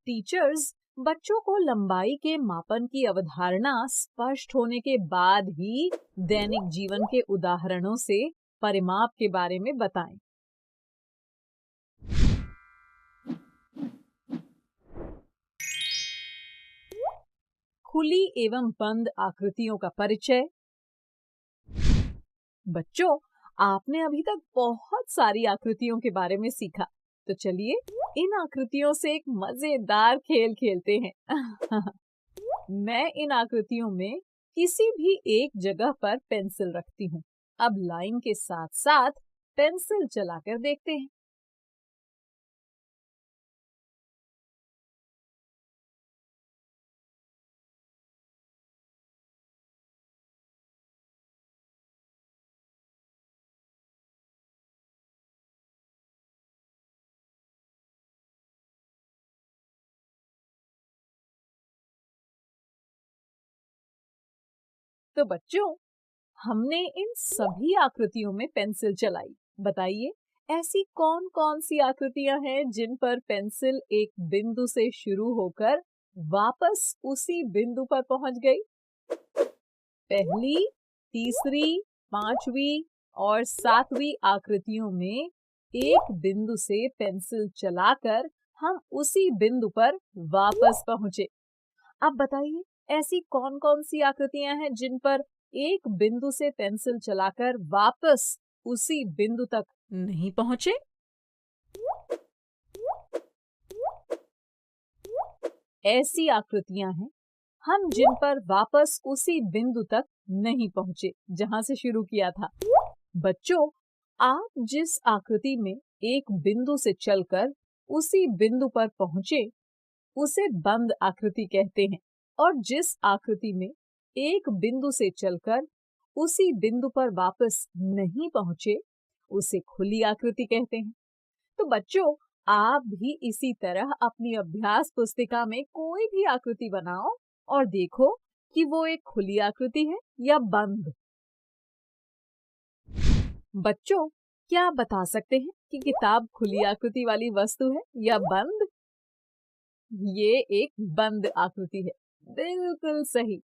Teachers बच्चों को लंबाई के मापन की अवधारणा स्पष्ट होने के बाद ही दैनिक जीवन के उदाहरणों से परिमाप के बारे में बताएं। खुली एवं बंद आकृतियों का परिचय। बच्चों, आपने अभी तक बहुत सारी आकृतियों के बारे में सीखा, तो चलिए इन आकृतियों से एक मजेदार खेल खेलते हैं। मैं इन आकृतियों में किसी भी एक जगह पर पेंसिल रखती हूँ। अब लाइन के साथ साथ पेंसिल चलाकर देखते हैं। तो बच्चों, हमने इन सभी आकृतियों में पेंसिल चलाई। बताइए, ऐसी कौन कौन सी आकृतियां हैं जिन पर पेंसिल एक बिंदु से शुरू होकर वापस उसी बिंदु पर पहुंच गई? पहली, तीसरी, पांचवी और सातवीं आकृतियों में एक बिंदु से पेंसिल चलाकर हम उसी बिंदु पर वापस पहुंचे। अब बताइए, ऐसी कौन कौन सी आकृतियां हैं जिन पर एक बिंदु से पेंसिल चलाकर वापस उसी बिंदु तक नहीं पहुंचे? ऐसी आकृतियां हैं हम जिन पर वापस उसी बिंदु तक नहीं पहुंचे जहां से शुरू किया था। बच्चों, आप जिस आकृति में एक बिंदु से चलकर उसी बिंदु पर पहुंचे उसे बंद आकृति कहते हैं, और जिस आकृति में एक बिंदु से चलकर उसी बिंदु पर वापस नहीं पहुंचे उसे खुली आकृति कहते हैं। तो बच्चों, आप भी इसी तरह अपनी अभ्यास पुस्तिका में कोई भी आकृति बनाओ और देखो कि वो एक खुली आकृति है या बंद। बच्चों, क्या आप बता सकते हैं कि किताब खुली आकृति वाली वस्तु है या बंद? ये एक बंद आकृति है। बिल्कुल सही।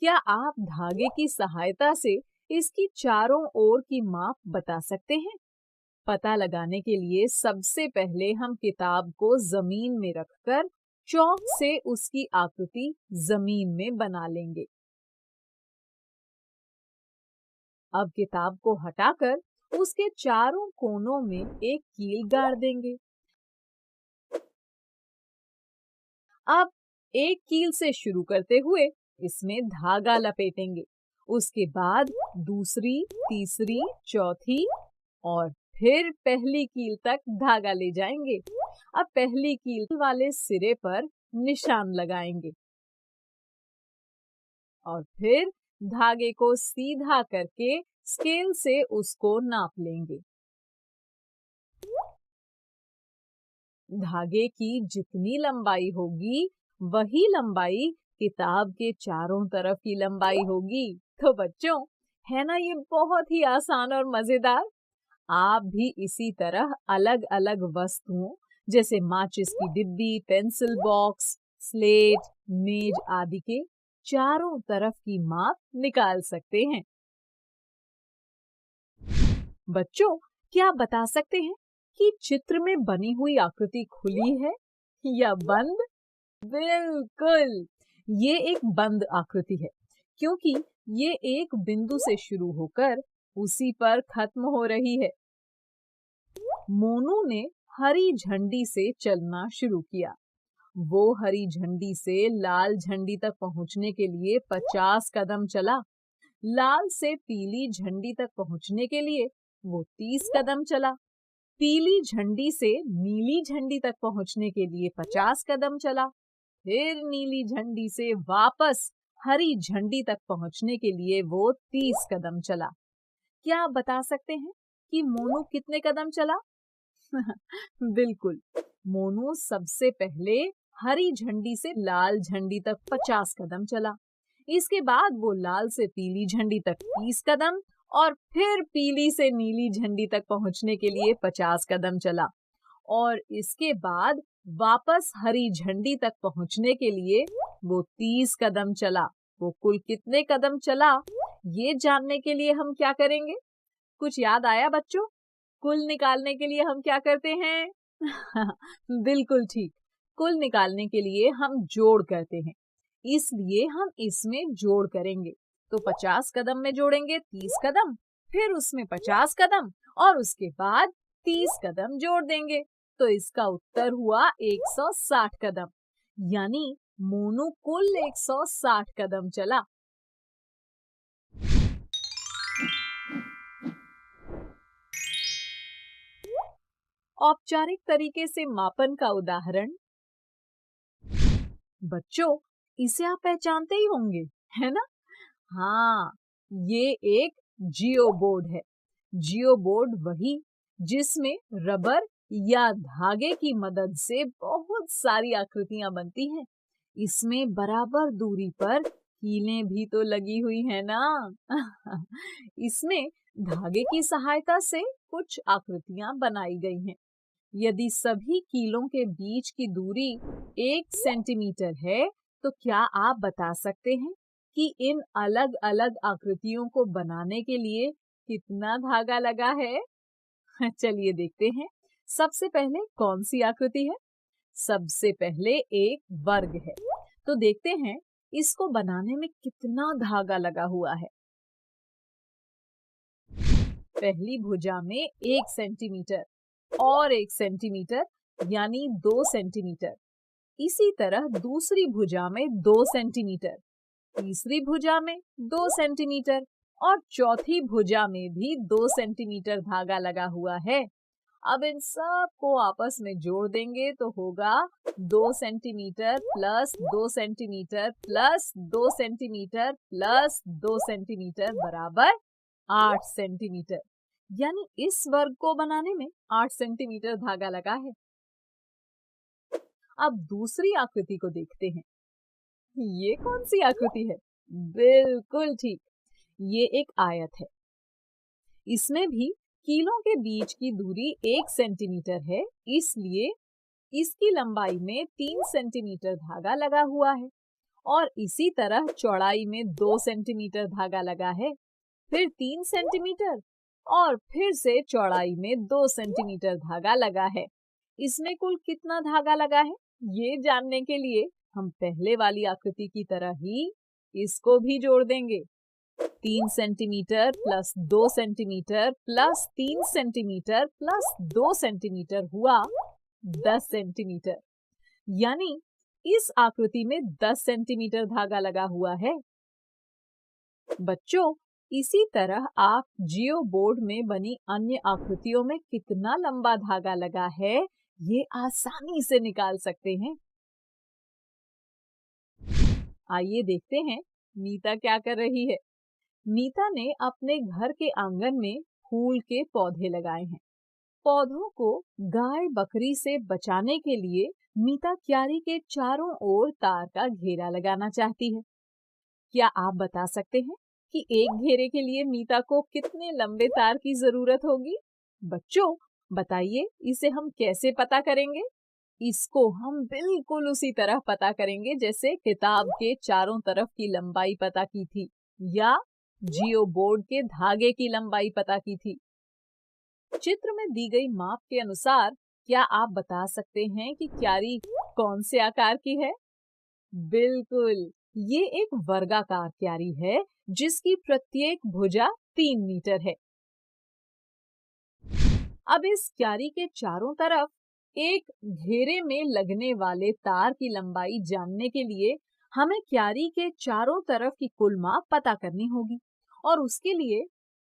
क्या आप धागे की सहायता से इसकी चारों ओर की माप बता सकते हैं? पता लगाने के लिए सबसे पहले हम किताब को जमीन में रखकर चौक से उसकी आकृति जमीन में बना लेंगे। अब किताब को हटाकर उसके चारों कोनों में एक कील गाड़ देंगे। अब एक कील से शुरू करते हुए इसमें धागा लपेटेंगे। उसके बाद दूसरी, तीसरी, चौथी और फिर पहली कील तक धागा ले जाएंगे। अब पहली कील वाले सिरे पर निशान लगाएंगे और फिर धागे को सीधा करके स्केल से उसको नाप लेंगे। धागे की जितनी लंबाई होगी वही लंबाई किताब के चारों तरफ की लंबाई होगी। तो बच्चों, है ना ये बहुत ही आसान और मजेदार? आप भी इसी तरह अलग अलग वस्तुओं जैसे माचिस की डिब्बी, पेंसिल बॉक्स, स्लेट, मेज आदि के चारों तरफ की माप निकाल सकते हैं। बच्चों, क्या आप बता सकते हैं कि चित्र में बनी हुई आकृति खुली है या बंद? बिल्कुल, ये एक बंद आकृति है, क्योंकि ये एक बिंदु से शुरू होकर उसी पर खत्म हो रही है। मोनू ने हरी झंडी से चलना शुरू किया। वो हरी झंडी से लाल झंडी तक पहुंचने के लिए 50 कदम चला। लाल से पीली झंडी तक पहुंचने के लिए वो 30 कदम चला। पीली झंडी से नीली झंडी तक पहुंचने के लिए 50 कदम चला। फिर नीली झंडी से वापस हरी झंडी तक पहुंचने के लिए वो 30 कदम चला। क्या आप बता सकते हैं कि मोनू कितने कदम चला? बिल्कुल, मोनू सबसे पहले हरी झंडी से लाल झंडी तक 50 कदम चला। इसके बाद वो लाल से पीली झंडी तक 30 कदम और फिर पीली से नीली झंडी तक पहुंचने के लिए 50 कदम चला। और इसके बाद वापस हरी झंडी तक पहुंचने के लिए वो 30 कदम चला। वो कुल कितने कदम चला, ये जानने के लिए हम क्या करेंगे? कुछ याद आया बच्चों? कुल निकालने के लिए हम क्या करते हैं? बिल्कुल ठीक, कुल निकालने के लिए हम जोड़ करते हैं, इसलिए हम इसमें जोड़ करेंगे। तो 50 कदम में जोड़ेंगे 30 कदम, फिर उसमें 50 कदम और उसके बाद 30 कदम जोड़ देंगे। तो इसका उत्तर हुआ 160 कदम। यानी मोनू कुल 160 कदम चला। औपचारिक तरीके से मापन का उदाहरण। बच्चों, इसे आप पहचानते ही होंगे, है ना? हाँ, ये एक जियो बोर्ड है। जियो बोर्ड वही जिसमें रबर या धागे की मदद से बहुत सारी आकृतियां बनती हैं। इसमें बराबर दूरी पर कीलें भी तो लगी हुई है ना। इसमें धागे की सहायता से कुछ आकृतियां बनाई गई हैं। यदि सभी कीलों के बीच की दूरी 1 सेंटीमीटर है, तो क्या आप बता सकते हैं कि इन अलग-अलग आकृतियों को बनाने के लिए कितना धागा लगा है? चलिए देखते हैं। सबसे पहले कौन सी आकृति है? सबसे पहले एक वर्ग है। तो देखते हैं इसको बनाने में कितना धागा लगा हुआ है। पहली भुजा में 1 सेंटीमीटर और 1 सेंटीमीटर यानी 2 सेंटीमीटर। इसी तरह दूसरी भुजा में 2 सेंटीमीटर, तीसरी भुजा में 2 सेंटीमीटर और चौथी भुजा में भी 2 सेंटीमीटर धागा लगा हुआ है। अब इन सब को आपस में जोड़ देंगे तो होगा 2 centimetre plus 2 centimetre plus 2 centimetre plus 2 centimetre बराबर 8 सेंटीमीटर। यानी इस वर्ग को बनाने में 8 सेंटीमीटर धागा लगा है। अब दूसरी आकृति को देखते हैं। ये कौन सी आकृति है? बिल्कुल ठीक, ये एक आयत है। इसमें भी कीलों के बीच की दूरी 1 सेंटीमीटर है, इसलिए इसकी लंबाई में 3 सेंटीमीटर धागा लगा हुआ है और इसी तरह चौड़ाई में 2 सेंटीमीटर धागा लगा है, फिर 3 सेंटीमीटर और फिर से चौड़ाई में 2 सेंटीमीटर धागा लगा है। इसमें कुल कितना धागा लगा है, ये जानने के लिए हम पहले वाली आकृति की तरह ही इसको भी जोड़ देंगे। 3 centimetre plus 2 centimetre plus 3 centimetre plus 2 centimetre हुआ 10 सेंटीमीटर। यानी इस आकृति में 10 सेंटीमीटर धागा लगा हुआ है। बच्चों, इसी तरह आप जियो बोर्ड में बनी अन्य आकृतियों में कितना लंबा धागा लगा है, ये आसानी से निकाल सकते हैं। आइए देखते हैं नीता क्या कर रही है। नीता ने अपने घर के आंगन में फूल के पौधे लगाए हैं। पौधों को गाय बकरी से बचाने के लिए नीता क्यारी के चारों ओर तार का घेरा लगाना चाहती है। क्या आप बता सकते हैं कि एक घेरे के लिए नीता को कितने लंबे तार की जरूरत होगी? बच्चों, बताइए इसे हम कैसे पता करेंगे? इसको हम बिल्कुल उसी तरह पता करेंगे जैसे किताब के चारों तरफ की लंबाई पता की थी या जियो बोर्ड के धागे की लंबाई पता की थी। चित्र में दी गई माप के अनुसार क्या आप बता सकते हैं कि क्यारी कौन से आकार की है? बिल्कुल, ये एक वर्गाकार क्यारी है जिसकी प्रत्येक भुजा 3 मीटर है। अब इस क्यारी के चारों तरफ एक घेरे में लगने वाले तार की लंबाई जानने के लिए हमें क्यारी के चारों तरफ की कुल माप पता करनी होगी। और उसके लिए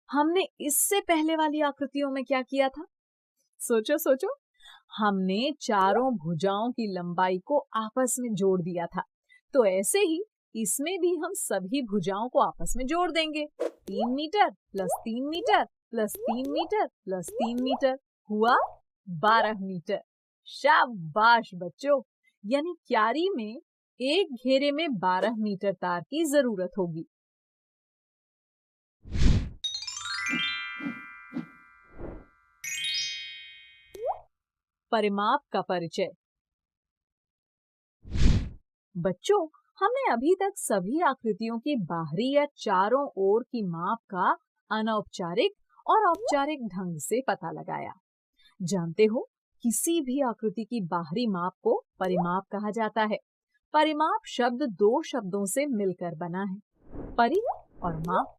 हमने इससे पहले वाली आकृतियों में क्या किया था? सोचो सोचो, हमने चारों भुजाओं की लंबाई को आपस में जोड़ दिया था। तो ऐसे ही इसमें भी हम सभी भुजाओं को आपस में जोड़ देंगे। 3 metre plus 3 metre plus 3 metre plus 3 metre हुआ 12 मीटर। शाबाश बच्चों, यानी क्यारी में एक घेरे में 12 मीटर तार की जरूरत होगी। परिमाप का परिचय। बच्चों, हमने अभी तक सभी आकृतियों की बाहरी या चारों ओर की माप का अनौपचारिक और औपचारिक ढंग से पता लगाया। जानते हो, किसी भी आकृति की बाहरी माप को परिमाप कहा जाता है। परिमाप शब्द दो शब्दों से मिलकर बना है, परि और माप।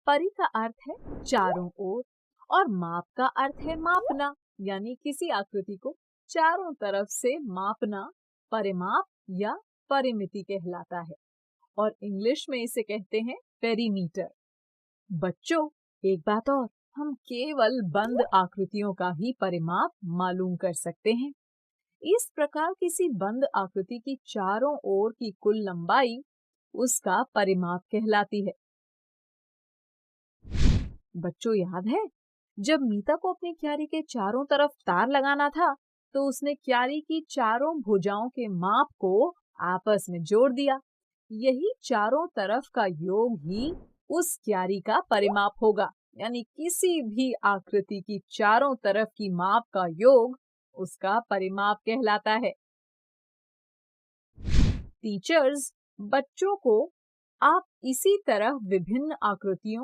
परि का अर्थ है चारों ओर और माप का अर्थ है मापना, यानी किसी आकृति को चारों तरफ से मापना परिमाप या परिमिति कहलाता है। और इंग्लिश में इसे कहते हैं पेरीमीटर। बच्चों, एक बात और, हम केवल बंद आकृतियों का ही परिमाप मालूम कर सकते हैं। इस प्रकार किसी बंद आकृति की चारों ओर की कुल लंबाई उसका परिमाप कहलाती है। बच्चों, याद है जब मीता को अपनी क्यारी के चारों तरफ तार लगाना था, तो उसने क्यारी की चारों भुजाओं के माप को आपस में जोड़ दिया। यही चारों तरफ का योग ही उस क्यारी का परिमाप होगा, यानी किसी भी आकृति की चारों तरफ की माप का योग उसका परिमाप कहलाता है। टीचर्स बच्चों को आप इसी तरह विभिन्न आकृतियों